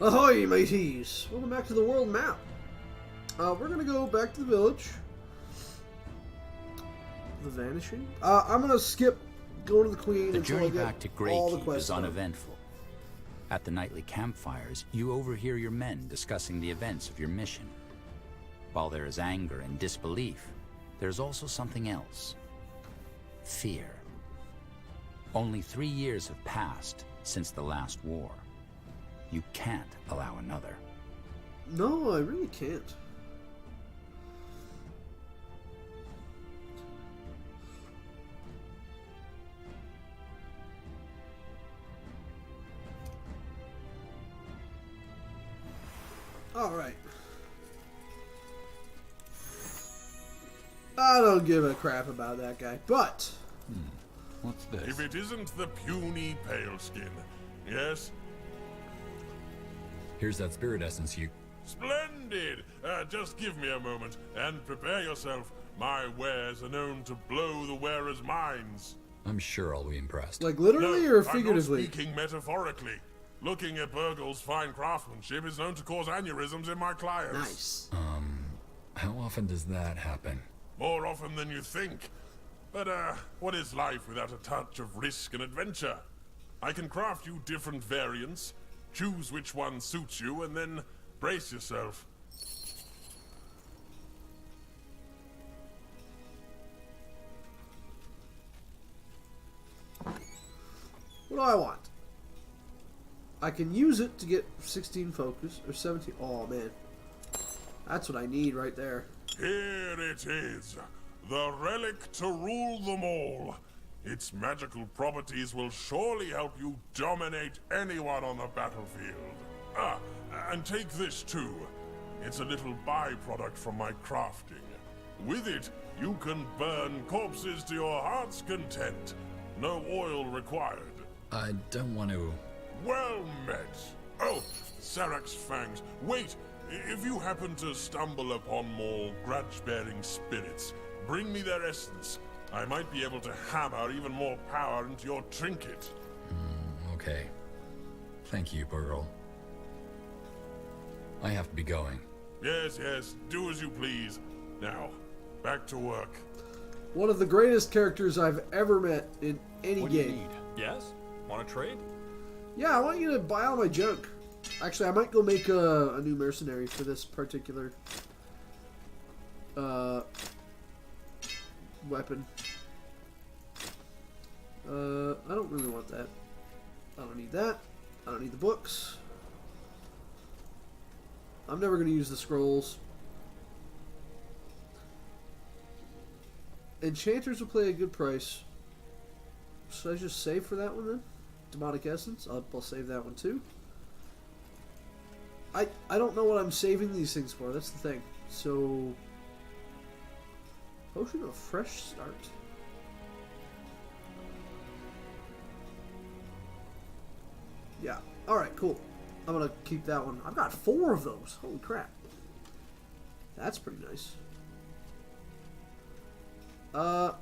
Ahoy, mateys! Welcome back to the world map. We're gonna go back to the village. The Vanishing. I'm gonna skip going to the Queen The until I journey get back to all the Greykeep quests is done. uneventful. At the nightly campfires, you overhear your men discussing the events of your mission. While there is anger and disbelief, there's also something else. Fear. Only 3 years have passed since the last war. You can't allow another. No, I really can't. Alright. I don't give a crap about that guy, but... What's this? If it isn't the puny Paleskin. Yes? Here's that spirit essence you... Splendid! Just give me a moment, and prepare yourself. My wares are known to blow the wearer's minds. I'm sure I'll be impressed. Like literally or I'm figuratively? not speaking metaphorically. Looking at Burgle's fine craftsmanship is known to cause aneurysms in my clients. Nice. How often does that happen? More often than you think. But, what is life without a touch of risk and adventure? I can craft you different variants, choose which one suits you, and then brace yourself. What do I want? I can use it to get 16 focus, or 17. Oh, man. That's what I need right there. Here it is. The relic to rule them all. Its magical properties will surely help you dominate anyone on the battlefield. Ah, and take this too. It's a little byproduct from my crafting. With it, you can burn corpses to your heart's content. No oil required. I don't want to... Well met. Oh, Sarak's fangs. Wait, if you happen to stumble upon more grudge-bearing spirits, bring me their essence. I might be able to hammer even more power into your trinket. Okay. Thank you, Burgle. I have to be going. Yes, yes, do as you please. Now, back to work. One of the greatest characters I've ever met in any What do you game. need? Yes? Want to trade? Yeah, I want you to buy all my junk. Actually, I might go make a new mercenary for this particular weapon. I don't really want that. I don't need that. I don't need the books. I'm never going to use the scrolls. Enchanters will play a good price. Should I just save for that one then? Demonic Essence? I'll save that one too. I don't know what I'm saving these things for. That's the thing. So... Potion of Fresh Start. Yeah. Alright, cool. I'm gonna keep that one. I've got 4 of those. Holy crap. That's pretty nice. I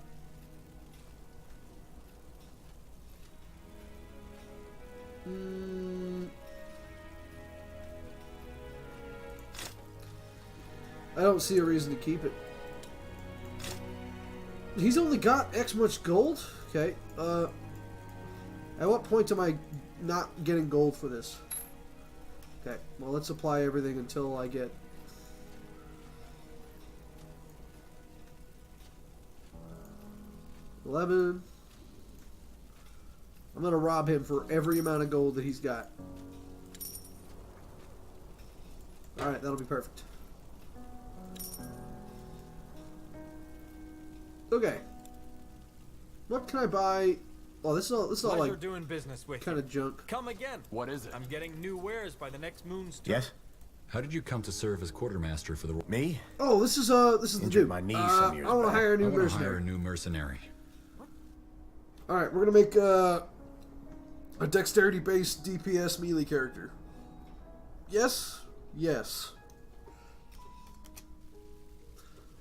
don't see a reason to keep it. He's only got X much gold? Okay. At what point am I not getting gold for this? Okay. Well, let's apply everything until I get... $11. I'm gonna rob him for every amount of gold that he's got. Alright, that'll be perfect. Okay. What can I buy? Oh, this is all Pleasure like doing business with kind you. of junk. Come again. What is it? I'm getting new wares by the next moon's turn. Yes? How did you come to serve as quartermaster for the... Me? Oh, this is the Injured dude. my knees some years I want to back. hire a I new want to hire mercenary. a new mercenary. All right, we're gonna make a dexterity-based DPS melee character. Yes, yes.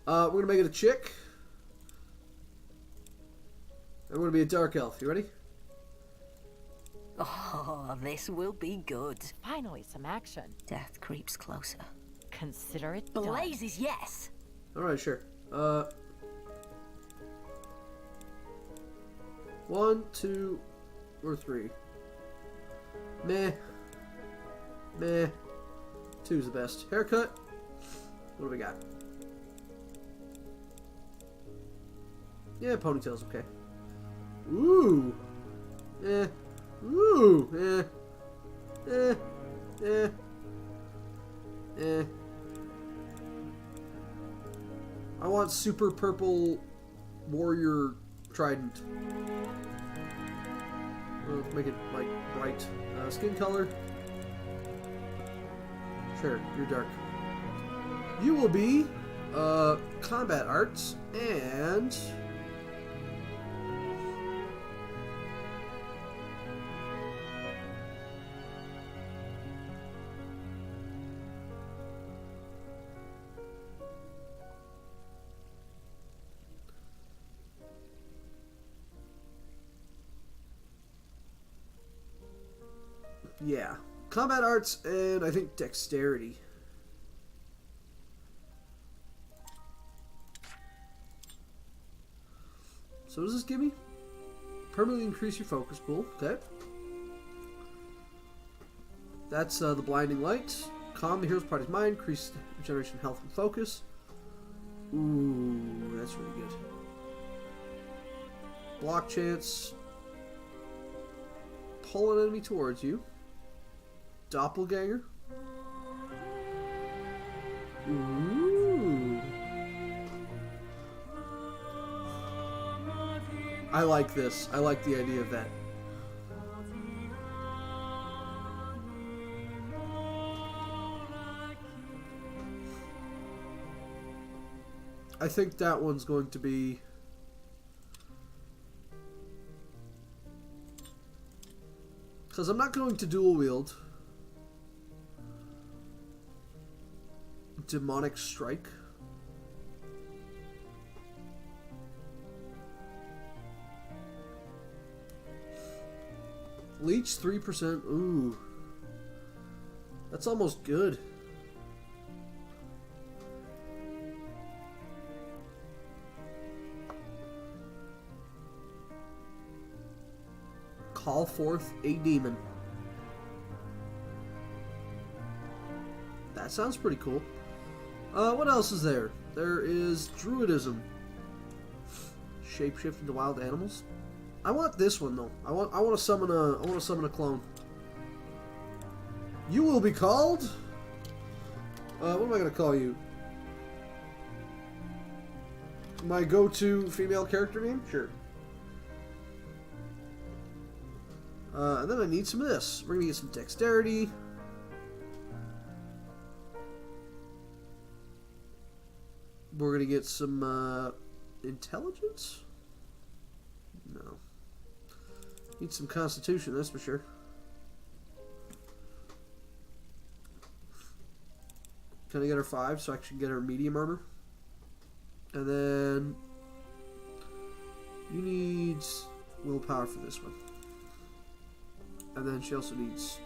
We're gonna make it a chick. And we're gonna be a dark elf. You ready? Oh, this will be good. Finally, some action. Death creeps closer. Consider it done. Blazes, yes! Alright, sure. 1, 2, or 3. Meh. Meh. 2's the best. Haircut. What do we got? Yeah, ponytail's okay. Ooh. Eh. Ooh. Eh. Eh. Eh. Eh. I want super purple warrior trident. Let's make it like bright. Skin color. Sure, you're dark. You will be combat arts and yeah, combat arts and I think dexterity. So what does this give me? Permanently increase your focus pool. Okay. That's the blinding light. Calm the hero's party's mind. Increase regeneration, health, and focus. Ooh, that's really good. Block chance. Pull an enemy towards you. Doppelganger. Ooh. I like this. I like the idea of that. I think that one's going to be... because I'm not going to dual wield. Demonic Strike. Leech 3%. Ooh. That's almost good. Call forth a demon. That sounds pretty cool. What else is there? There is Druidism. Shapeshift into wild animals. I want this one though. I want to summon a clone. You will be called. What am I gonna call you? My go-to female character name? Sure. And then I need some of this. We're gonna get some dexterity. We're gonna get some intelligence. No. Need some constitution, that's for sure. Can I get her 5 so I can get her medium armor? And then you need willpower for this one. And then she also needs...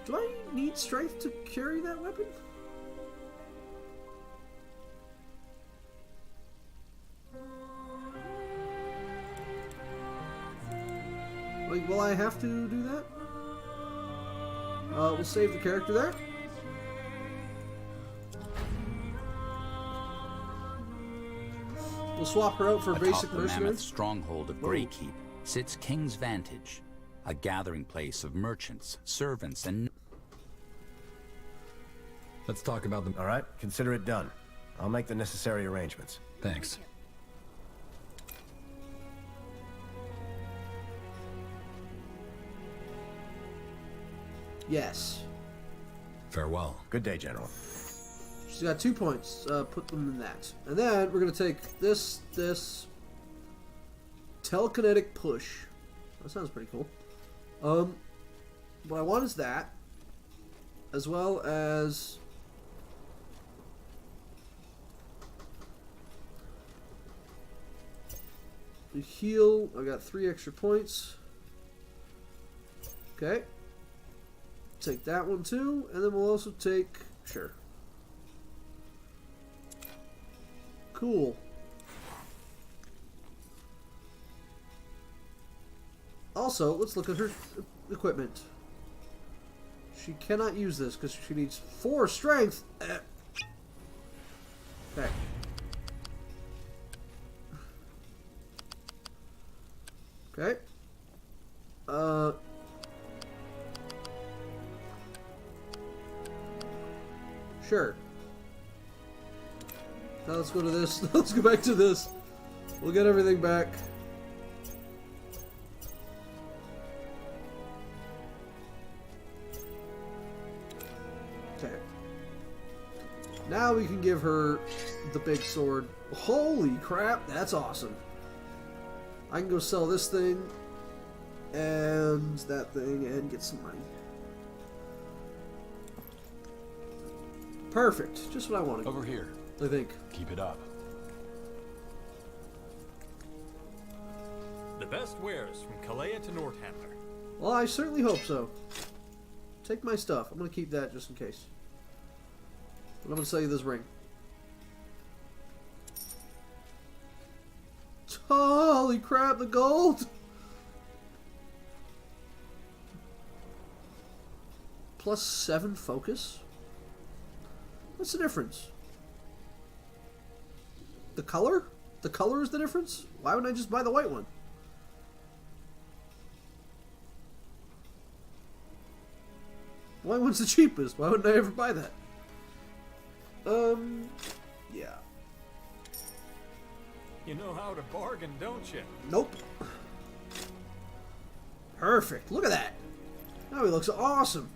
do I need strength to carry that weapon? Like, will I have to do that? We'll save the character there. We'll swap her out for basic Atop the mammoth mercenary. stronghold of Greykeep sits King's Vantage, a gathering place of merchants, servants, and... Let's talk about them. All right, consider it done. I'll make the necessary arrangements. Thanks. Yes. Farewell. Good day, General. She's got 2 points. Put them in that. And then we're going to take this telekinetic push. That sounds pretty cool. What I want is that, as well as The heal, I got 3 extra points. Okay. Take that one too, and then we'll also take... Sure. Cool. Also, let's look at her equipment. She cannot use this because she needs 4 strength. Okay. Okay. Sure. Now let's go to this. Let's go back to this. We'll get everything back. Okay. Now we can give her the big sword. Holy crap, that's awesome. I can go sell this thing and that thing and get some money. Perfect. Just what I wanted. Over here. I think. Keep it up. The best wares from Kalea to Northampton. Well, I certainly hope so. Take my stuff. I'm going to keep that just in case. But I'm going to sell you this ring. Holy crap, the gold! Plus 7 focus? What's the difference? The color? The color is the difference? Why wouldn't I just buy the white one? White one's the cheapest. Why wouldn't I ever buy that? Yeah. You know how to bargain, don't you? Nope. Perfect. Look at that. Now he looks awesome.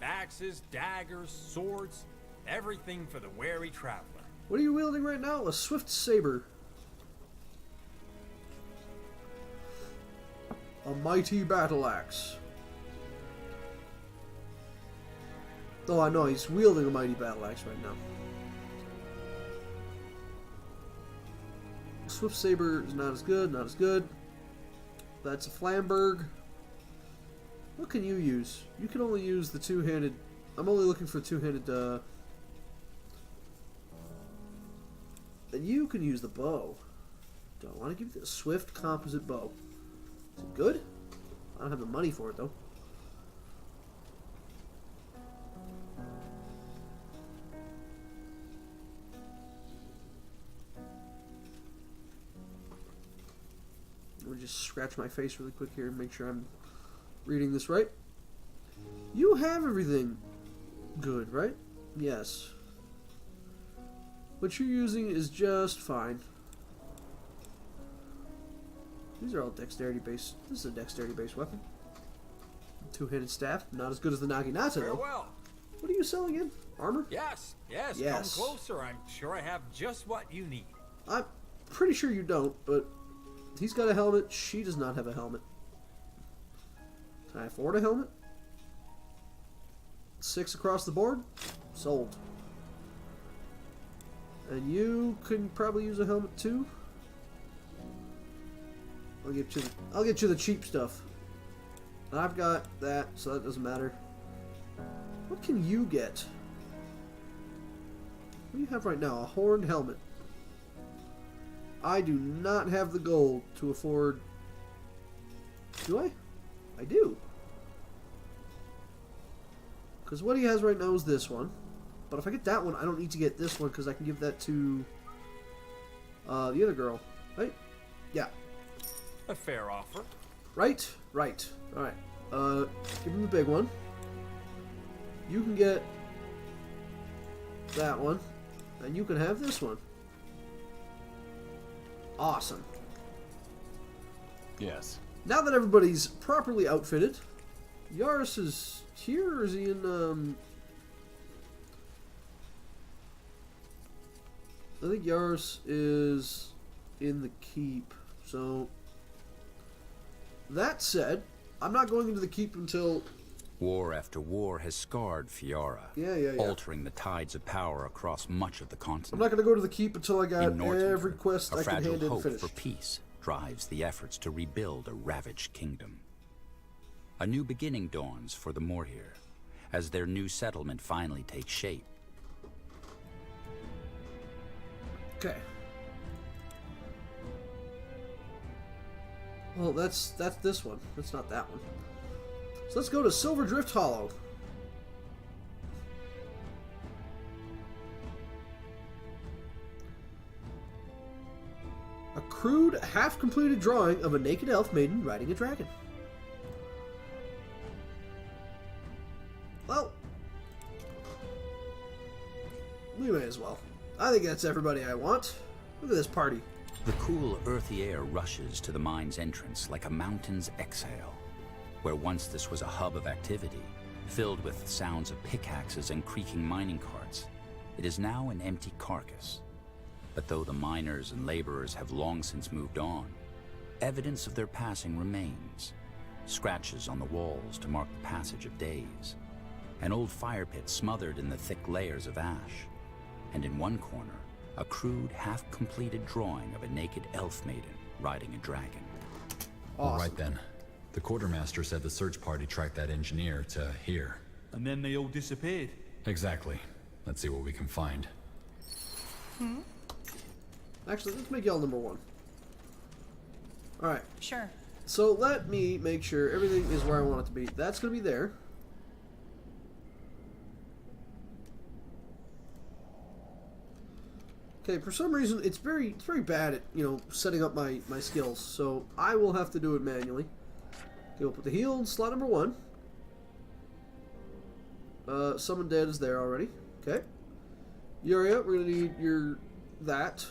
Axes, daggers, swords, everything for the wary traveler. What are you wielding right now? A swift saber. A mighty battle axe. Oh, I know. He's wielding a mighty battle axe right now. Swift saber is not as good. Not as good. That's a Flamberg. What can you use? You can only use the two-handed... I'm only looking for two-handed... And you can use the bow. Do I want to give you the swift composite bow? Is it good? I don't have the money for it, though. Let me just scratch my face really quick here and make sure I'm reading this right. You have everything good, right? Yes. What you're using is just fine. These are all dexterity based. This is a dexterity based weapon. Two-handed staff. Not as good as the Naginata, though. Farewell. What are you selling in? Armor? Yes, yes, Yes. come closer. I'm sure I have just what you need. I'm pretty sure you don't, but he's got a helmet. She does not have a helmet. Can I afford a helmet? 6 across the board? Sold. And you can probably use a helmet too. I'll get you the cheap stuff. And I've got that, so that doesn't matter. What can you get? What do you have right now? A horned helmet. I do not have the gold to afford... Do I? I do. Because what he has right now is this one. But if I get that one, I don't need to get this one because I can give that to the other girl. Right? Yeah. A fair offer. Right? Right. Alright. Give him the big one. You can get that one. And you can have this one. Awesome. Yes. Now that everybody's properly outfitted, Yaris is here, or is he in, I think Yaris is in the keep, so... That said, I'm not going into the keep until War after war has scarred Fiora, Yeah. altering the tides of power across much of the I'm continent. not gonna go to the keep until I got In Northanger, every quest a I can fragile hand in hope finished. for peace drives the efforts to rebuild a ravaged kingdom. A new beginning dawns for the Morhir, as their new settlement finally takes shape. Okay. Well, that's this one. That's not that one. So let's go to Silver Drift Hollow. A crude, half-completed drawing of a naked elf maiden riding a dragon. Well, we may as well. I think that's everybody I want. Look at this party. The cool, earthy air rushes to the mine's entrance like a mountain's exhale. Where once this was a hub of activity, filled with sounds of pickaxes and creaking mining carts, it is now an empty carcass. But though the miners and laborers have long since moved on, evidence of their passing remains. Scratches on the walls to mark the passage of days. An old fire pit smothered in the thick layers of ash. And in one corner, a crude, half-completed drawing of a naked elf maiden riding a dragon. All right then. The quartermaster said the search party tracked that engineer to here. And then they all disappeared. Exactly. Let's see what we can find. Actually, let's make y'all number one. Alright, Sure. so let me make sure everything is where I want it to be. That's going to be there. Okay, for some reason, it's very bad at, setting up my skills. So I will have to do it manually. Okay, we'll put the heal in slot number 1. Summon Dead is there already. Okay. Yuria, we're going to need your... that.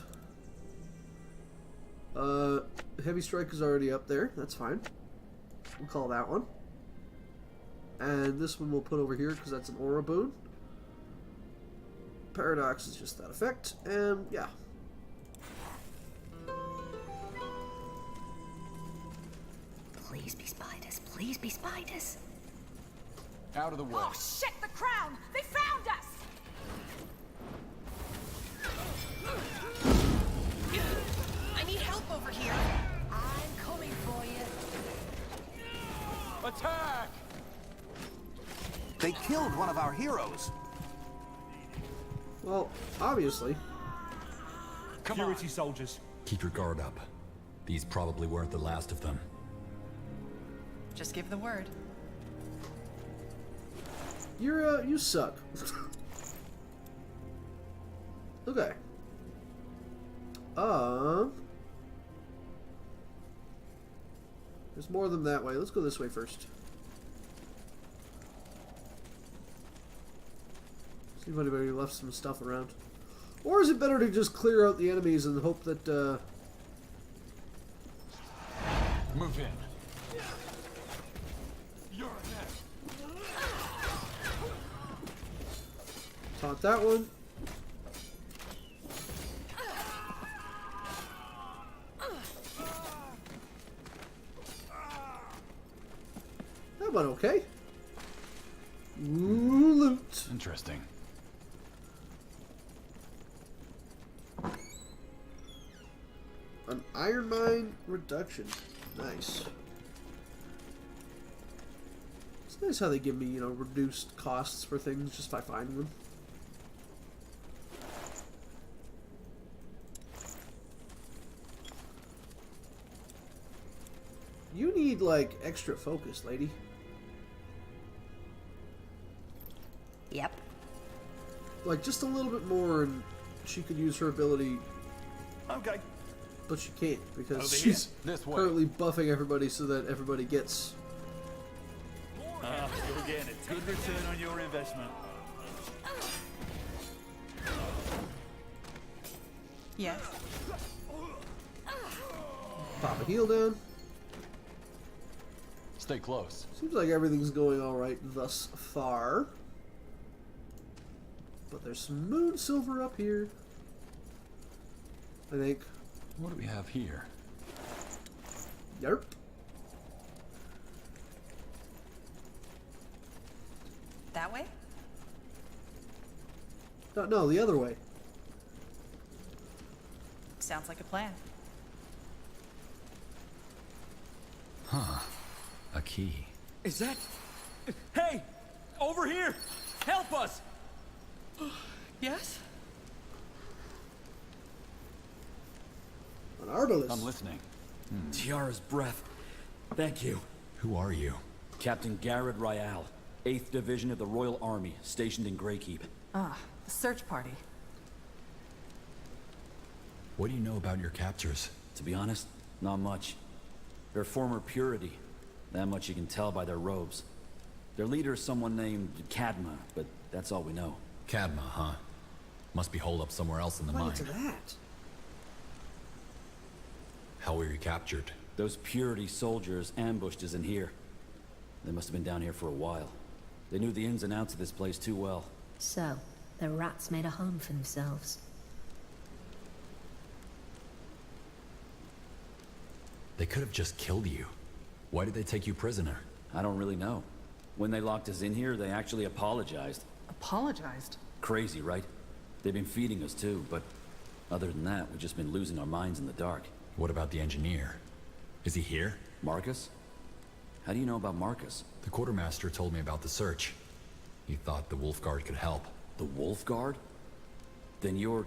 Heavy Strike is already up there. That's fine. We'll call that one. And this one we'll put over here because that's an aura boon. Paradox is just that effect. And yeah. Please be spiders. Please be spiders. Out of the way. Oh shit, the crown! They found us! I need help over here. I'm coming for you. Attack! They killed one of our heroes. Well, obviously. Purity soldiers. Keep your guard up. These probably weren't the last of them. Just give the word. You suck. Okay. There's more of them that way. Let's go this way first. See if anybody left some stuff around. Or is it better to just clear out the enemies and hope that, Move in. taunt that one. That went okay. Ooh, loot. Interesting. An iron mine reduction. Nice. It's nice how they give me, reduced costs for things just by finding them. You need, like, extra focus, lady. Yep. Like, just a little bit more, and she could use her ability. Okay. But she can't, because Over she's here. This way. currently buffing everybody so that everybody gets... You're getting a good return on your investment. Yes. Pop a heal down. Stay close. Seems like everything's going alright thus far. But there's some moon silver up here. I think. What do we have here? Yerp. That way? No, the other way. Sounds like a plan. Huh. A key. Is that... Hey! Over here! Help us! Yes? An Arbalest. I'm listening. Tiara's breath. Thank you. Who are you? Captain Garrett Ryal, 8th Division of the Royal Army, stationed in Greykeep. Ah, the search party. What do you know about your captors? To be honest, not much. They're former Purity. That much you can tell by their robes. Their leader is someone named Kadma, but that's all we know. Kadma, huh? Must be holed up somewhere else in the Why mine. to that? How were you captured? Those Purity soldiers ambushed us in here. They must have been down here for a while. They knew the ins and outs of this place too well. So, the rats made a home for themselves. They could have just killed you. Why did they take you prisoner? I don't really know. When they locked us in here, they actually apologized. Apologized? Crazy, right? They've been feeding us too, but other than that, we've just been losing our minds in the dark. What about the engineer? Is he here? Marcus? How do you know about Marcus? The quartermaster told me about the search. He thought the Wolf Guard could help. The Wolf Guard? Then you're...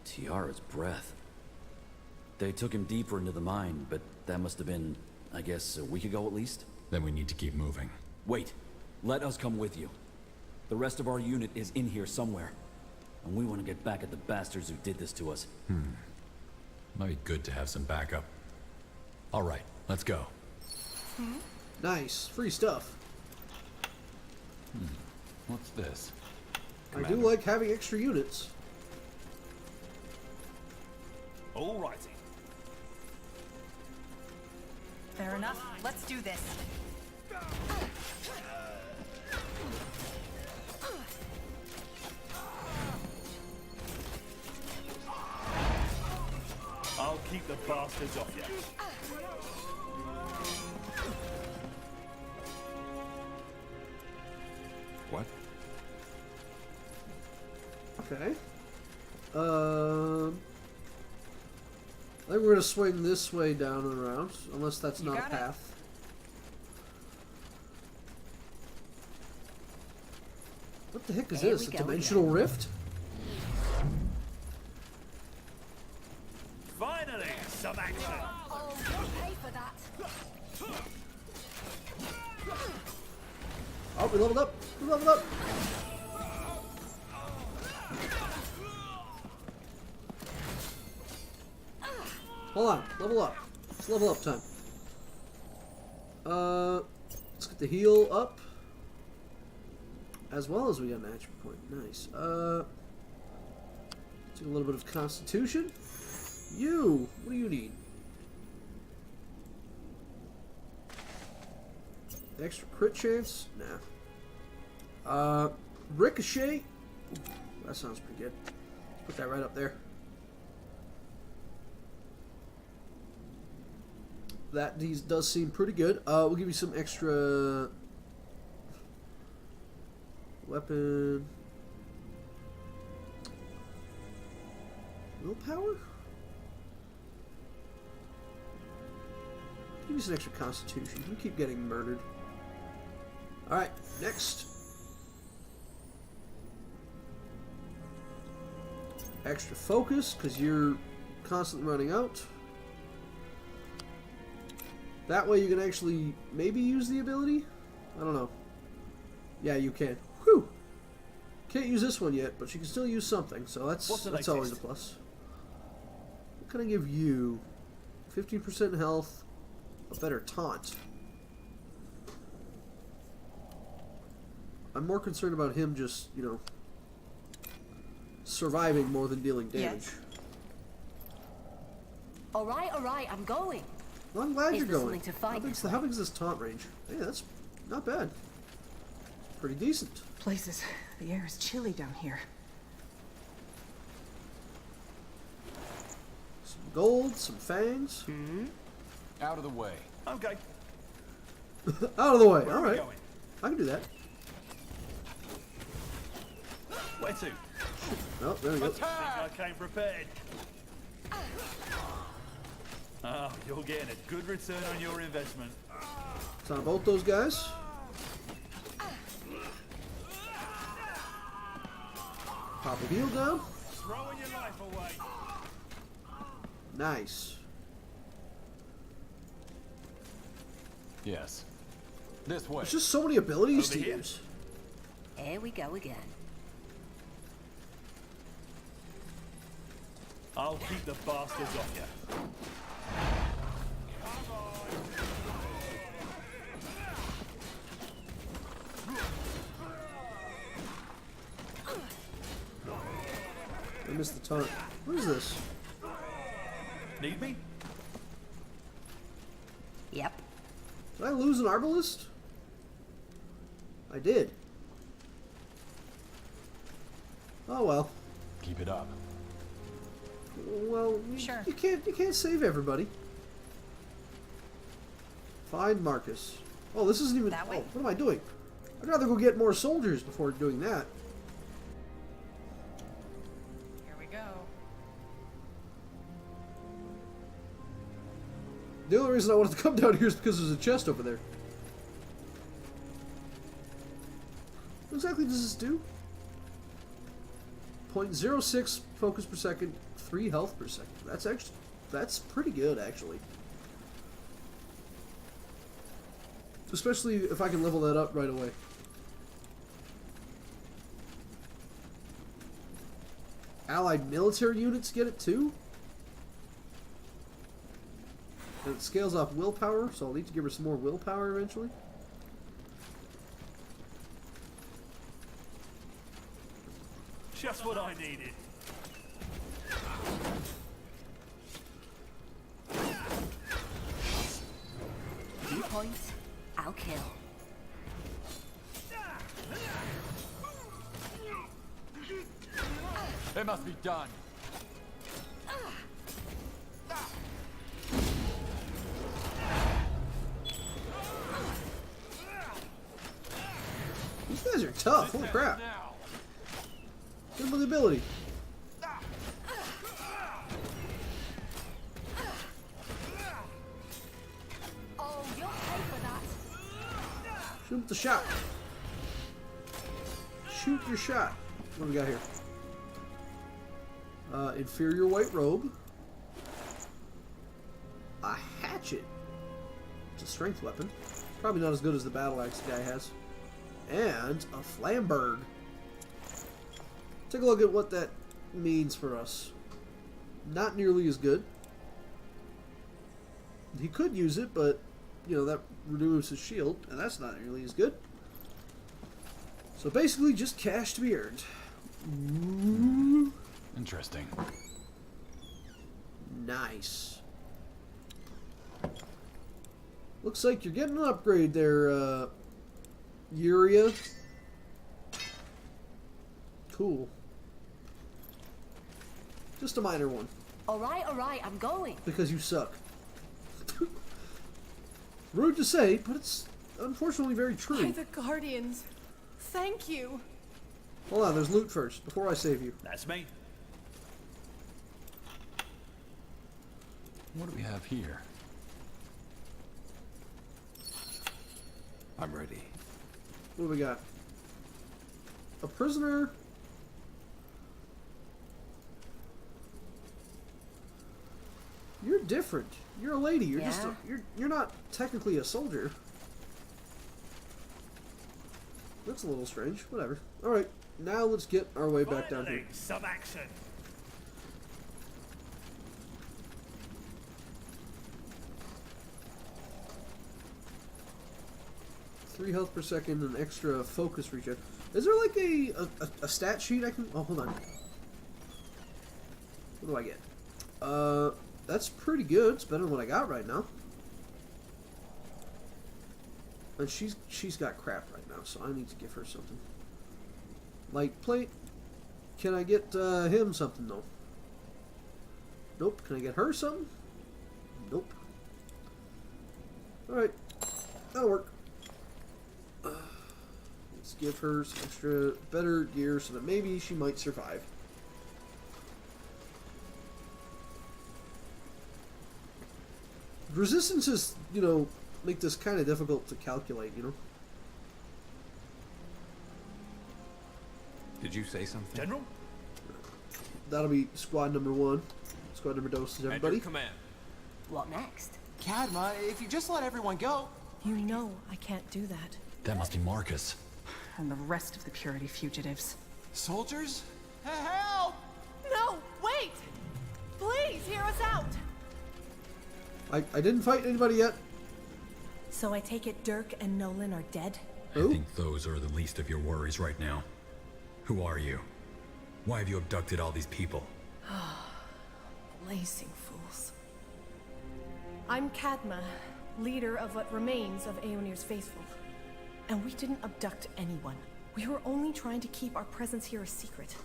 Tiara's breath. They took him deeper into the mine, but that must have been, I guess, a week ago at least? Then we need to keep moving. Wait. Let us come with you. The rest of our unit is in here somewhere. And we want to get back at the bastards who did this to us. Might be good to have some backup. All right, let's go. Nice. Free stuff. What's this? I do like having extra units. Alrighty. Fair enough. Let's do this. I'll keep the bastards off you. What? Okay. I think we're gonna swing this way down and around, unless that's You not a got it. path. What the heck is Here this? we A go dimensional rift? Finally, some action. Oh, pay for that. Oh, we leveled up! We leveled up! Hold on, level up. It's level up time. Let's get the heal up. As well as we got an action point. Nice. Take a little bit of constitution. You! What do you need? Extra crit chance? Nah. Ricochet? Ooh, that sounds pretty good. Let's put that right up there. That does seem pretty good. We'll give you some extra weapon. Willpower? Give you some extra constitution. You keep getting murdered. Alright, next. Extra focus, because you're constantly running out. That way you can actually maybe use the ability? I don't know. Yeah, you can. Whew! Can't use this one yet, but you can still use something, so that's always a plus. What can I give you? 15% health, a better taunt. I'm more concerned about him just, you know, surviving more than dealing damage. Yes. All right, I'm going. Well, I'm glad Is you're there going. something to fight this How big is this taunt range? Yeah, that's not bad. It's pretty decent. Places. The air is chilly down here. Some gold, some fangs. Out of the way. Okay. Out of the way. Where All are we right. going? I can do that. Where to? Oh, there we go. I think I came prepared. Oh, you're getting a good return on your investment. It's on both those guys. Pop a heal down. Throwing your life away. Nice. Yes. This way. There's just so many abilities Over to here. use. Here we go again. I'll keep the bastards off you. I missed the taunt. What is this? Need me? Yep. Did I lose an Arbalist? I did. Oh well. Keep it up. Well, Sure. you can't save everybody. Find Marcus. Oh, this isn't even. That way? Oh, what am I doing? I'd rather go get more soldiers before doing that. Here we go. The only reason I wanted to come down here is because there's a chest over there. What exactly does this do? 0.06 focus per second, 3 health per second. That's pretty good actually. Especially if I can level that up right away. Allied military units get it too? And it scales off willpower, so I'll need to give her some more willpower eventually. Just what I needed. Few points, I'll kill. It must be done. These guys are tough, holy crap. Good with the ability. Oh, you'll pay for that. Shoot the shot. Shoot your shot. What do we got here? Inferior white robe. A hatchet. It's a strength weapon. Probably not as good as the battle axe the guy has. And a flamberg. Take a look at what that means for us. Not nearly as good. He could use it, but, you know, that removes his shield, and that's not nearly as good. So basically, just cash to be earned. Interesting. Nice. Looks like you're getting an upgrade there, Uria. Cool. Just a minor one. Alright, I'm going. Because you suck. Rude to say, but it's unfortunately very true. By the Guardians. Thank you. Hold on, there's loot first, before I save you. That's me. What do we have here? I'm ready. What do we got? A prisoner. You're different. You're a lady. You're just a, Yeah? you're not technically a soldier. That's a little strange. Whatever. All right. Now let's get our way back down here. Finally, some action. 3 health per second and extra focus regen. Is there like a stat sheet I can... Oh, hold on. What do I get? That's pretty good. It's better than what I got right now. And she's got crap right now, so I need to give her something. Light plate. Can I get him something, though? Nope. Can I get her something? Nope. Alright. That'll work. Let's Let's give her some extra better gear so that maybe she might survive. Resistance is, make this kind of difficult to calculate, Did you say something? General? That'll be squad number 1. Squad number 2 is everybody. Command. What next? Cadma, if you just let everyone go... You know I can't do that. That must be Marcus. And the rest of the Purity fugitives. Soldiers? Help! No, wait! Please, hear us out! I didn't fight anybody yet. So I take it Dirk and Nolan are dead? I think those are the least of your worries right now. Who are you? Why have you abducted all these people? Blazing fools. I'm Cadma, leader of what remains of Aeonir's faithful. And we didn't abduct anyone. We were only trying to keep our presence here a secret.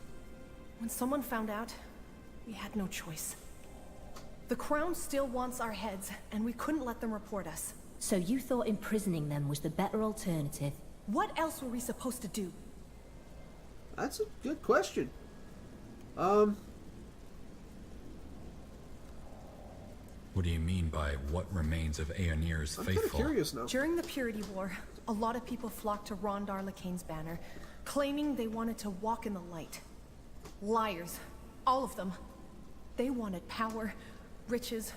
When someone found out, we had no choice. The Crown still wants our heads, and we couldn't let them report us. So you thought imprisoning them was the better alternative? What else were we supposed to do? That's a good question. What do you mean by what remains of Aeonir's faithful? I'm kind of curious now. During the Purity War, a lot of people flocked to Rondar Lakane's banner, claiming they wanted to walk in the light. Liars. All of them. They wanted power, riches,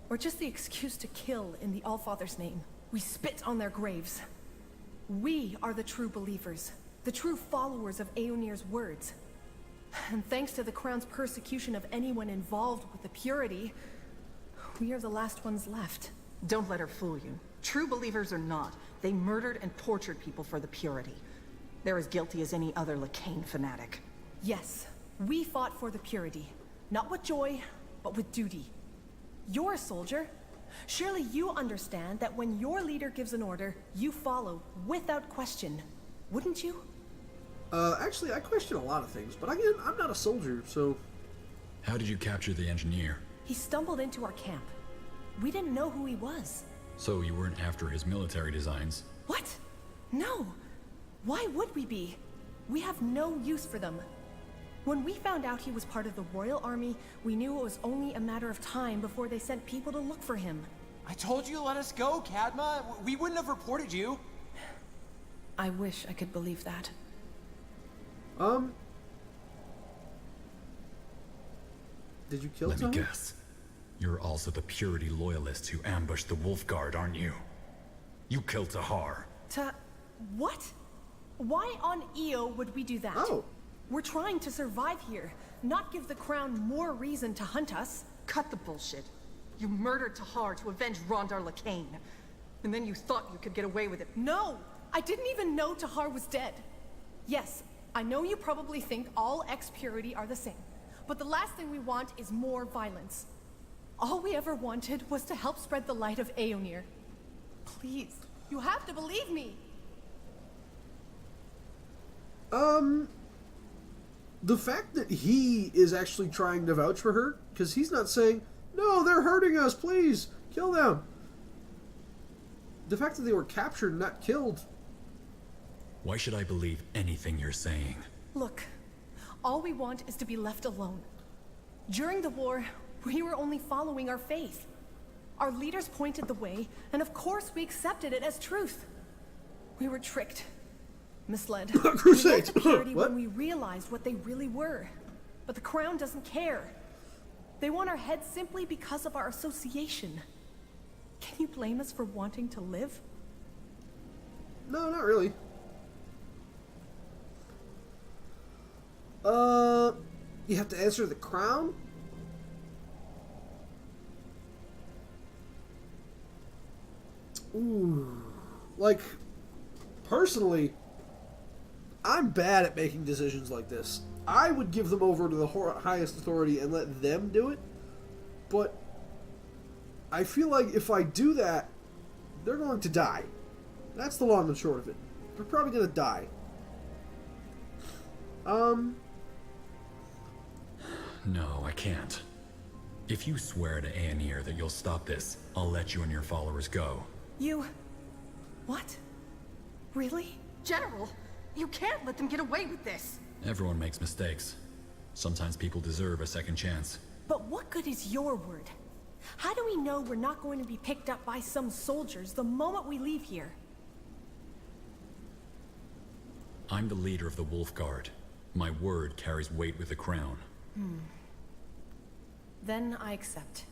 or just the excuse to kill in the Allfather's name. We spit on their graves. We are the true believers, the true followers of Aeonir's words. And thanks to the Crown's persecution of anyone involved with the Purity, we are the last ones left. Don't let her fool you. True believers or not, they murdered and tortured people for the Purity. They're as guilty as any other Lakane fanatic. Yes, we fought for the Purity. Not with joy, but with duty. You're a soldier. Surely you understand that when your leader gives an order, you follow without question. Wouldn't you? Actually, I question a lot of things, but again, I'm not a soldier, so... How did you capture the engineer? He stumbled into our camp. We didn't know who he was. So you weren't after his military designs? What? No. Why would we be? We have no use for them. When we found out he was part of the Royal Army, we knew it was only a matter of time before they sent people to look for him. I told you to let us go, Cadma. We wouldn't have reported you. I wish I could believe that. Did you kill Let someone? me guess. You're also the Purity loyalists who ambushed the Wolf Guard, aren't you? You killed Tahar. What? Why on Io would we do that? Oh. We're trying to survive here, not give the Crown more reason to hunt us. Cut the bullshit. You murdered Tahar to avenge Rondar Lakane. And then you thought you could get away with it. No! I didn't even know Tahar was dead. Yes, I know you probably think all ex-Purity are the same, but the last thing we want is more violence. All we ever wanted was to help spread the light of Aeonir. Please, you have to believe me! The fact that he is actually trying to vouch for her, because he's not saying, no, they're hurting us, please, kill them. The fact that they were captured and not killed. Why should I believe anything you're saying? Look, all we want is to be left alone. During the war, we were only following our faith. Our leaders pointed the way, and of course we accepted it as truth. We were tricked. Misled. Crusade. We left the Purity What? when we realized what they really were. But the Crown doesn't care. They want our heads simply because of our association. Can you blame us for wanting to live? No, not really. You have to answer the Crown? Ooh. Like, personally, I'm bad at making decisions like this. I would give them over to the highest authority and let them do it, but I feel like if I do that, they're going to die. That's the long and short of it. They're probably going to die. No, I can't. If you swear to Aeonir that you'll stop this, I'll let you and your followers go. You... What? Really? General, You can't let them get away with this! Everyone makes mistakes. Sometimes people deserve a second chance. But what good is your word? How do we know we're not going to be picked up by some soldiers the moment we leave here? I'm the leader of the Wolf Guard. My word carries weight with the crown. Then I accept.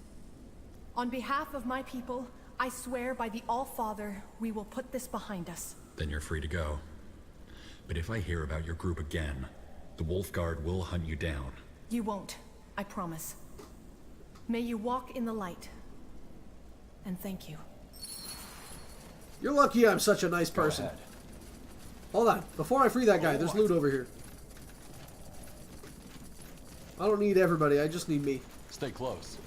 On behalf of my people, I swear by the All-Father, we will put this behind us. Then you're free to go. But if I hear about your group again, the Wolf Guard will hunt you down. You won't, I promise. May you walk in the light. And thank you. You're lucky I'm such a nice person. Hold on. Before I free that guy, there's loot over here. I don't need everybody. I just need me. Stay close.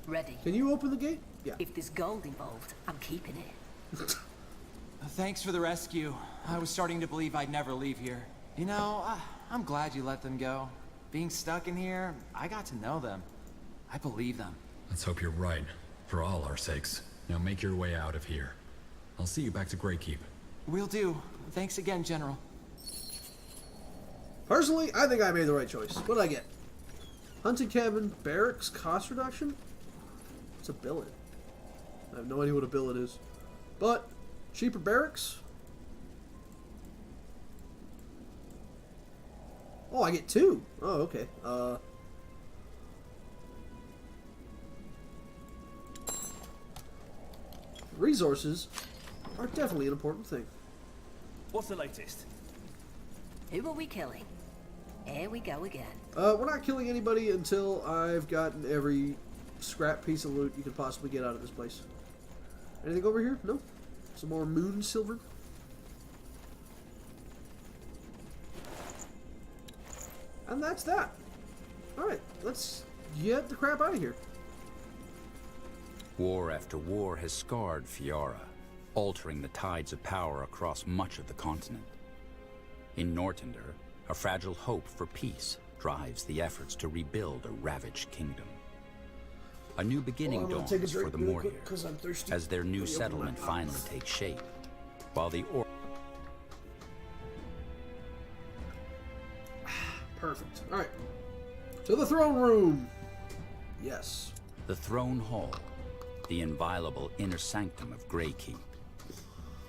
Ready. Can you open the gate? Yeah. If there's gold involved, I'm keeping it. Thanks for the rescue. I was starting to believe I'd never leave here. You know, I'm glad you let them go. Being stuck in here, I got to know them. I believe them. Let's hope you're right, for all our sakes. Now make your way out of here. I'll see you back to Greykeep. Will do. Thanks again, General. Personally, I think I made the right choice. What did I get? Hunting cabin, barracks, cost reduction? What's a billet? I have no idea what a billet is. But, cheaper barracks? Oh, I get 2. Oh, okay. Resources are definitely an important thing. What's the latest? Who are we killing? Here we go again. We're not killing anybody until I've gotten every scrap piece of loot you can possibly get out of this place. Anything over here? No? Some more moon silver? And that's that. Alright, let's get the crap out of here. War after war has scarred Fiara, altering the tides of power across much of the continent. In Nortender, a fragile hope for peace drives the efforts to rebuild a ravaged kingdom. A new beginning dawns for the Moor here, as their new settlement finally takes shape, while the Perfect. Alright. To the throne room! Yes. The Throne Hall, the inviolable inner sanctum of Greykeep.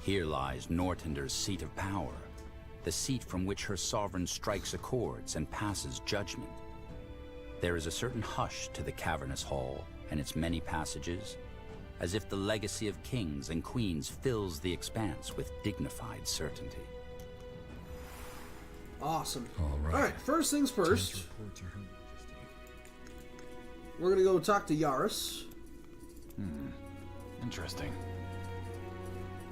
Here lies Nortender's seat of power, the seat from which her sovereign strikes accords and passes judgment. There is a certain hush to the cavernous hall and its many passages, as if the legacy of kings and queens fills the expanse with dignified certainty. Awesome. All right, first things first. We're gonna go talk to Yaris. Interesting.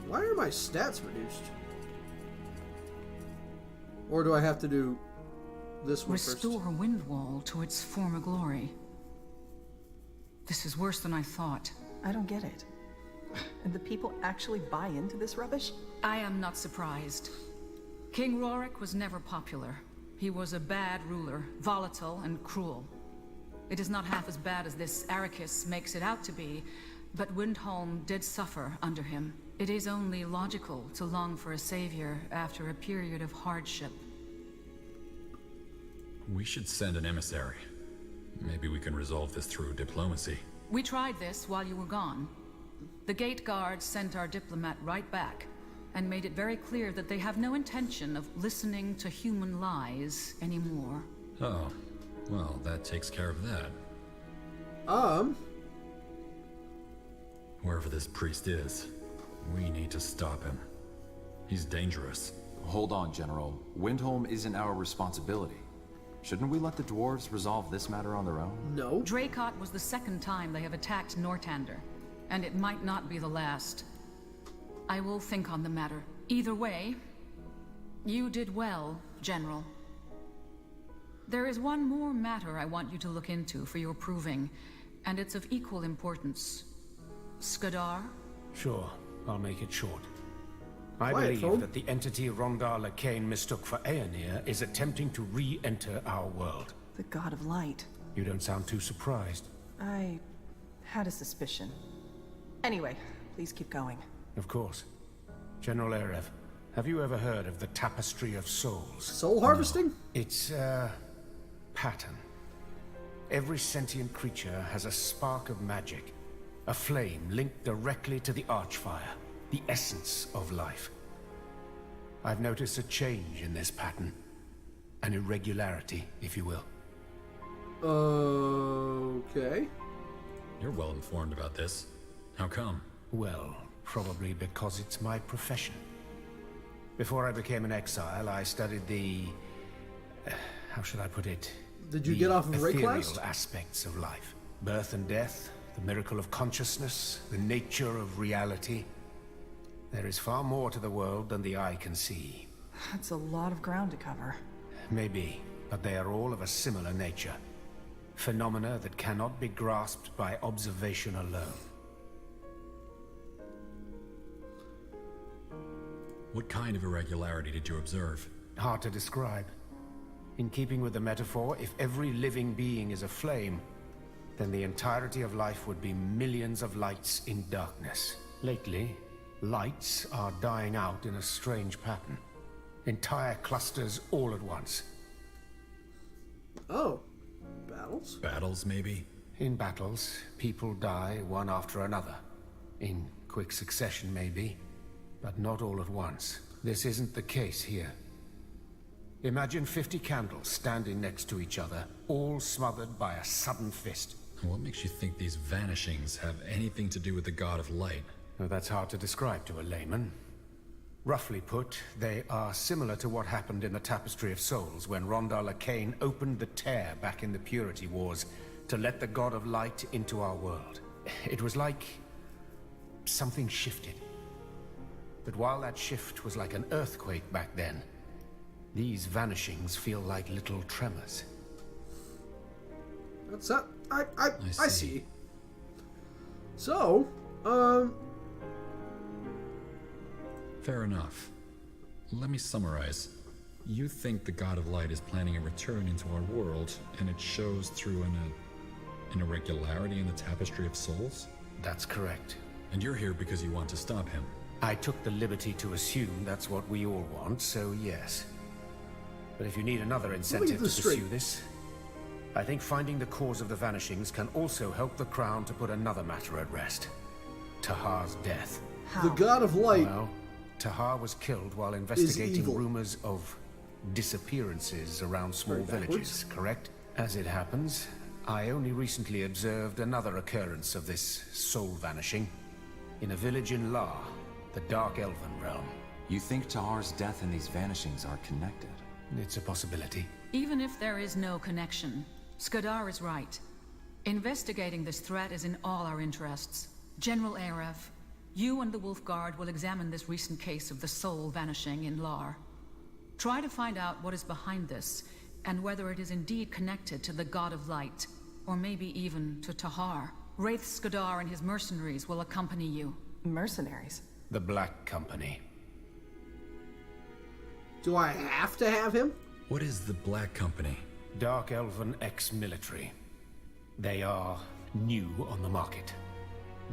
Why are my stats reduced? Or do I have to do this one first? Restore Windwall to its former glory. This is worse than I thought. I don't get it. And the people actually buy into this rubbish? I am not surprised. King Rorik was never popular. He was a bad ruler, volatile and cruel. It is not half as bad as this Arrakis makes it out to be, but Windholm did suffer under him. It is only logical to long for a savior after a period of hardship. We should send an emissary. Maybe we can resolve this through diplomacy. We tried this while you were gone. The gate guards sent our diplomat right back, and made it very clear that they have no intention of listening to human lies anymore. Oh, well, that takes care of that. Wherever this priest is, we need to stop him. He's dangerous. Hold on, General. Windholm isn't our responsibility. Shouldn't we let the dwarves resolve this matter on their own? No. Dracot was the second time they have attacked Nortander, and it might not be the last. I will think on the matter. Either way, you did well, General. There is one more matter I want you to look into for your proving, and it's of equal importance. Skadar? Sure, I'll make it short. I Quiet, believe that the entity Rondar Lacane mistook for Aenir is attempting to re-enter our world. The God of Light. You don't sound too surprised. I had a suspicion. Anyway, please keep going. Of course. General Erev, have you ever heard of the Tapestry of Souls? Soul harvesting? It's a pattern. Every sentient creature has a spark of magic, a flame linked directly to the Archfire, the essence of life. I've noticed a change in this pattern, an irregularity, if you will. Okay. You're well informed about this. How come? Well, probably because it's my profession. Before I became an exile, I studied the... how should I put it? Did you get off of ethereal Rayquest? aspects of life. Birth and death, the miracle of consciousness, the nature of reality. There is far more to the world than the eye can see. That's a lot of ground to cover. Maybe, but they are all of a similar nature. Phenomena that cannot be grasped by observation alone. What kind of irregularity did you observe? Hard to describe. In keeping with the metaphor, if every living being is a flame, then the entirety of life would be millions of lights in darkness. Lately, lights are dying out in a strange pattern. Entire clusters all at once. Oh. Battles? Battles, maybe? In battles, people die one after another. In quick succession, maybe, but not all at once. This isn't the case here. Imagine 50 candles standing next to each other, all smothered by a sudden fist. What makes you think these vanishings have anything to do with the God of Light? Well, that's hard to describe to a layman. Roughly put, they are similar to what happened in the Tapestry of Souls when Rondar Lacane opened the tear back in the Purity Wars to let the God of Light into our world. It was like something shifted. But while that shift was like an earthquake back then, these vanishings feel like little tremors. That's that. I see. So, Fair enough. Let me summarize. You think the God of Light is planning a return into our world, and it shows through an irregularity in the Tapestry of Souls? That's correct. And you're here because you want to stop him. I took the liberty to assume that's what we all want, so yes. But if you need another incentive to pursue this, I think finding the cause of the vanishings can also help the Crown to put another matter at rest. Tahar's death. The God of Light... Well, Tahar was killed while investigating rumors of disappearances around small villages, correct? As it happens, I only recently observed another occurrence of this soul vanishing in a village in Lar, the Dark Elven realm. You think Tahar's death and these vanishings are connected? It's a possibility. Even if there is no connection, Skadar is right. Investigating this threat is in all our interests. General Erev, you and the Wolf Guard will examine this recent case of the soul vanishing in Lar. Try to find out what is behind this, and whether it is indeed connected to the God of Light, or maybe even to Tahar. Wraith Skadar and his mercenaries will accompany you. Mercenaries? The Black Company. Do I have to have him? What is the Black Company? Dark Elven ex-military. They are new on the market.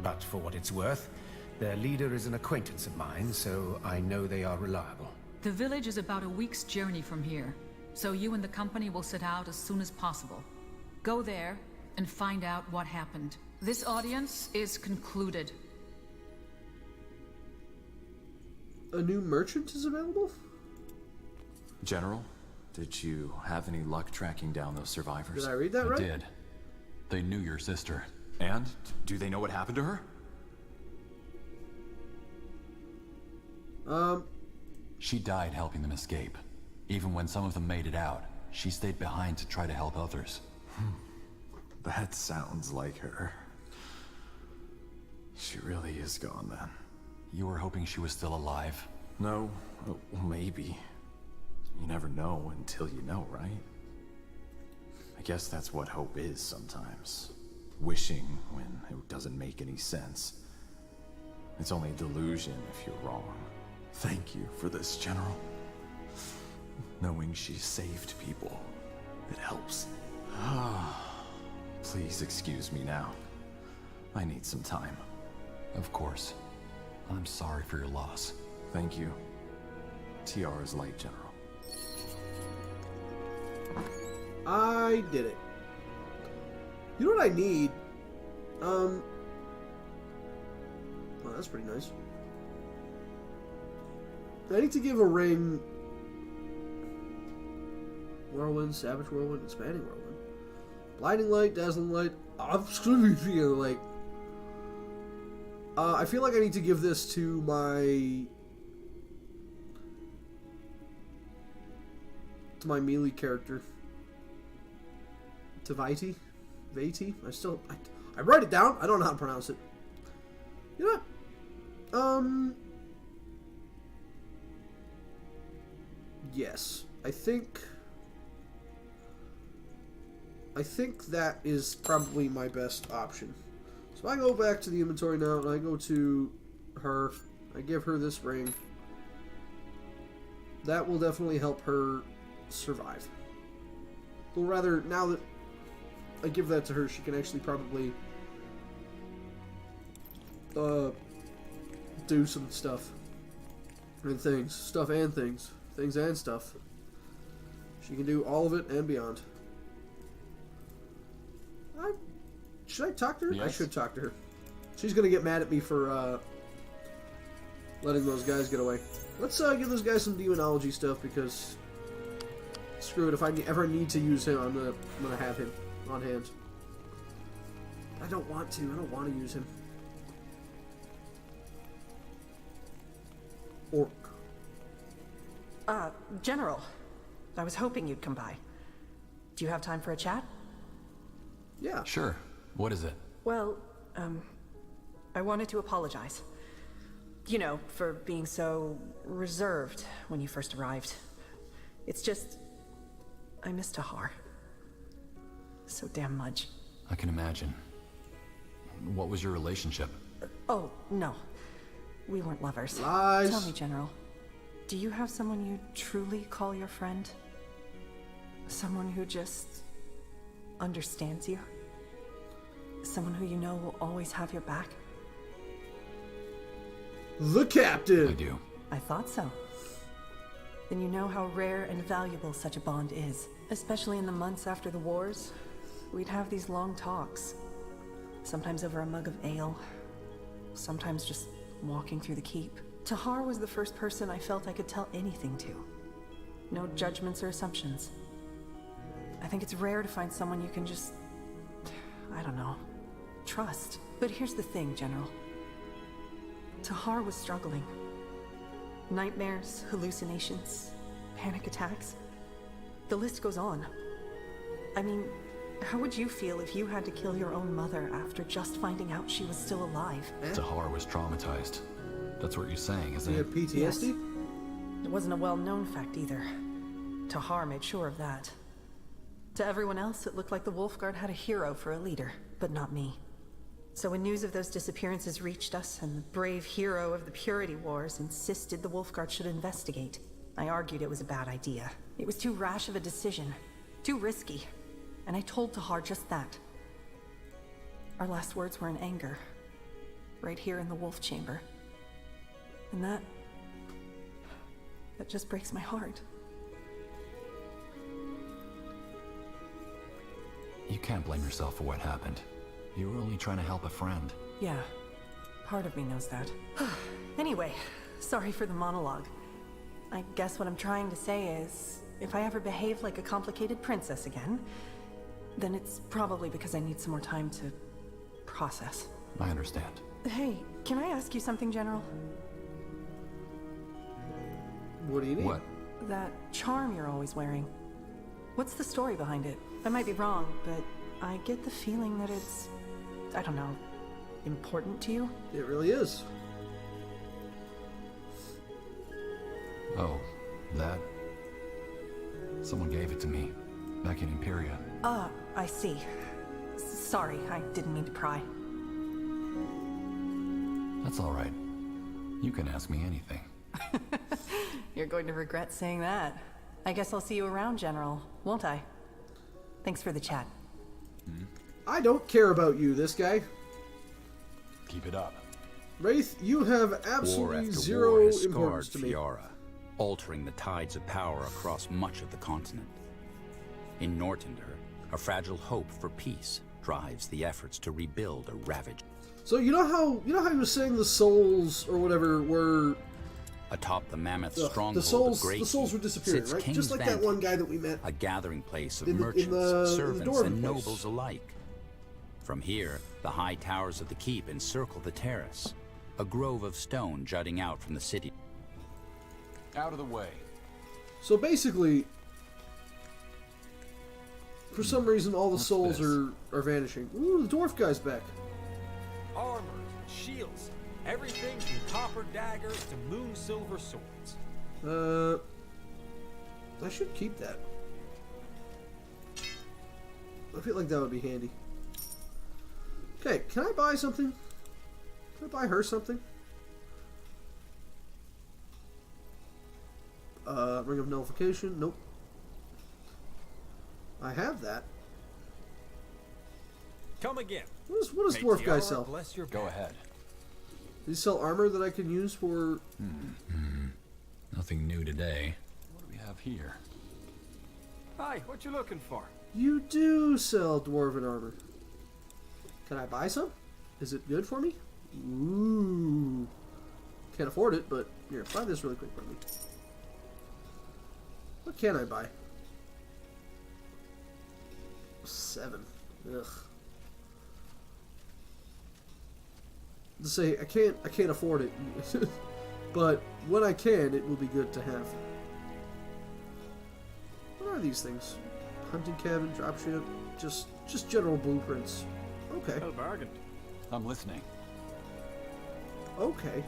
But for what it's worth, their leader is an acquaintance of mine, so I know they are reliable. The village is about a week's journey from here, so you and the company will set out as soon as possible. Go there and find out what happened. This audience is concluded. A new merchant is available? General, did you have any luck tracking down those survivors? Did I read that right? I did. They knew your sister. And? Do they know what happened to her? She died helping them escape. Even when some of them made it out, she stayed behind to try to help others. That sounds like her. She really is gone then. You were hoping she was still alive? No, maybe. You never know until you know, right? I guess that's what hope is sometimes. Wishing when it doesn't make any sense. It's only a delusion if you're wrong. Thank you for this, General. Knowing she saved people, it helps. Please excuse me now. I need some time. Of course. I'm sorry for your loss. Thank you. Tiara's light, General. I did it. You know what I need? Oh, that's pretty nice. I need to give a ring... Whirlwind, Savage Whirlwind, Expanding Whirlwind. Blinding Light, Dazzling Light, Obscurity Light. I feel like I need to give this to my... my melee character. To Viti? Vati? I write it down. I don't know how to pronounce it. You know what? Yes. I think that is probably my best option. So I go back to the inventory now, and I go to her. I give her this ring. That will definitely help her survive. Well, rather, now that I give that to her, she can actually probably do some stuff. And things. Stuff and things. Things and stuff. She can do all of it and beyond. Should I talk to her? Yes. I should talk to her. She's gonna get mad at me for letting those guys get away. Let's give those guys some demonology stuff, because screw it. If I ever need to use him, I'm gonna have him on hand. I don't want to. I don't want to use him. Orc. General. I was hoping you'd come by. Do you have time for a chat? Yeah. Sure. What is it? Well, I wanted to apologize. You know, for being so reserved when you first arrived. It's just... I miss Tahar. So damn much. I can imagine. What was your relationship? Oh, no. We weren't lovers. Lies. Tell me, General. Do you have someone you truly call your friend? Someone who just understands you? Someone who you know will always have your back? The Captain! I do. I thought so. Then you know how rare and valuable such a bond is. Especially in the months after the wars. We'd have these long talks. Sometimes over a mug of ale. Sometimes just walking through the keep. Tahar was the first person I felt I could tell anything to. No judgments or assumptions. I think it's rare to find someone you can just... I don't know... trust. But here's the thing, General. Tahar was struggling. Nightmares, hallucinations, panic attacks. The list goes on. I mean, how would you feel if you had to kill your own mother after just finding out she was still alive? Tahar was traumatized. That's what you're saying, isn't You it? have PTSD? Yes. It wasn't a well-known fact either. Tahar made sure of that. To everyone else, it looked like the Wolfguard had a hero for a leader, but not me. So when news of those disappearances reached us, and the brave hero of the Purity Wars insisted the Wolfguard should investigate, I argued it was a bad idea. It was too rash of a decision. Too risky. And I told Tahar just that. Our last words were in anger. Right here in the Wolf Chamber. And that just breaks my heart. You can't blame yourself for what happened. You were only trying to help a friend. Yeah, part of me knows that. Anyway, sorry for the monologue. I guess what I'm trying to say is, if I ever behave like a complicated princess again, then it's probably because I need some more time to process. I understand. Hey, can I ask you something, General? What do you need? What? That charm you're always wearing. What's the story behind it? I might be wrong, but I get the feeling that it's, I don't know, important to you? It really is. Oh, that... Someone gave it to me, back in Imperia. I see. Sorry, I didn't mean to pry. That's all right. You can ask me anything. You're going to regret saying that. I guess I'll see you around, General, won't I? Thanks for the chat. I don't care about you, this guy. Keep it up. Wraith, you have War absolutely after zero war has importance scarred to me. Fiora, altering the tides of power across much of the continent. Altering the tides of power across much of the continent. In Nortender, a fragile hope for peace drives the efforts to rebuild a ravaged. So you know how you were saying the souls or whatever were atop the mammoth stronghold the souls of Greykeep, the souls were disappearing, sits right? King's Just like that one guy that we met. A gathering place of in the merchants, servants, dwarven and place. nobles alike. From here, the high towers of the keep encircle the terrace, a grove of stone jutting out from the city. Out of the way. So basically, for some reason, all the souls are vanishing. Ooh, the dwarf guy's back. Armors, shields, everything from copper daggers to moon silver swords. I should keep that. I feel like that would be handy. Okay, can I buy something? Can I buy her something? Ring of Nullification? Nope. I have that. Come again. What does dwarf guy sell? Go ahead. Does he sell armor that I can use for... Nothing new today. What do we have here? Hi, what you looking for? You do sell dwarven armor. Can I buy some? Is it good for me? Ooh. Can't afford it, but here, buy this really quick for me. What can I buy? 7. Ugh. To say I can't afford it, but when I can, it will be good to have. What are these things? Hunting cabin, dropship, just general blueprints. Okay. Well bargained. I'm listening. Okay.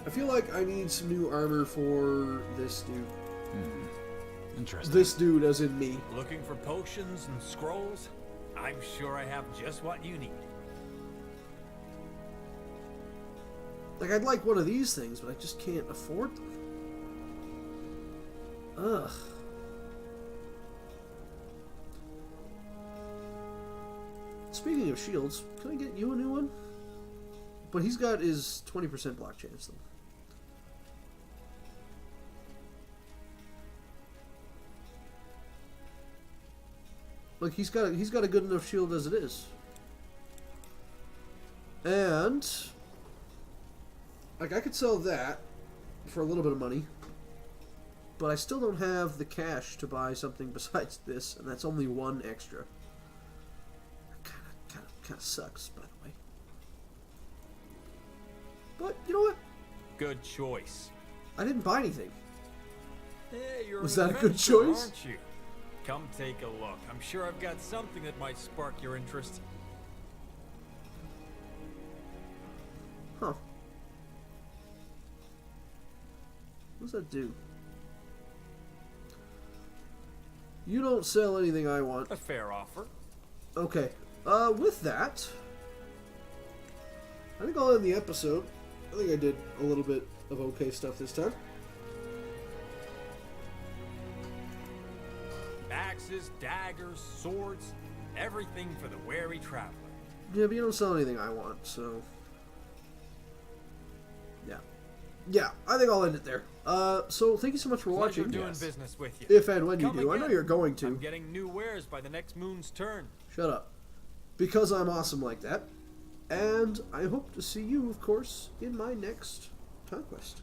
I feel like I need some new armor for this dude. Interesting. This dude, as in me. Looking for potions and scrolls? I'm sure I have just what you need. Like, I'd like one of these things, but I just can't afford them. Ugh. Speaking of shields, can I get you a new one? But he's got his 20% block chance, though. Like, he's got a good enough shield as it is. And like, I could sell that for a little bit of money, but I still don't have the cash to buy something besides this, and that's only 1 extra. Kind of sucks, by the way. But you know what? Good choice. I didn't buy anything. Hey, you're Was an that a good adventurer, choice? aren't you? Come take a look. I'm sure I've got something that might spark your interest. Huh. What does that do? You don't sell anything I want. A fair offer. Okay. With that, I think I'll end the episode. I think I did a little bit of okay stuff this time. Axes, daggers, swords, everything for the wary traveler. Yeah, but you don't sell anything I want, so... Yeah, I think I'll end it there. So thank you so much for Pleasure watching. doing business with you. If and when you do. I know you're going to. I'm getting new wares by the next moon's turn. Shut up. Because I'm awesome like that. And I hope to see you, of course, in my next conquest.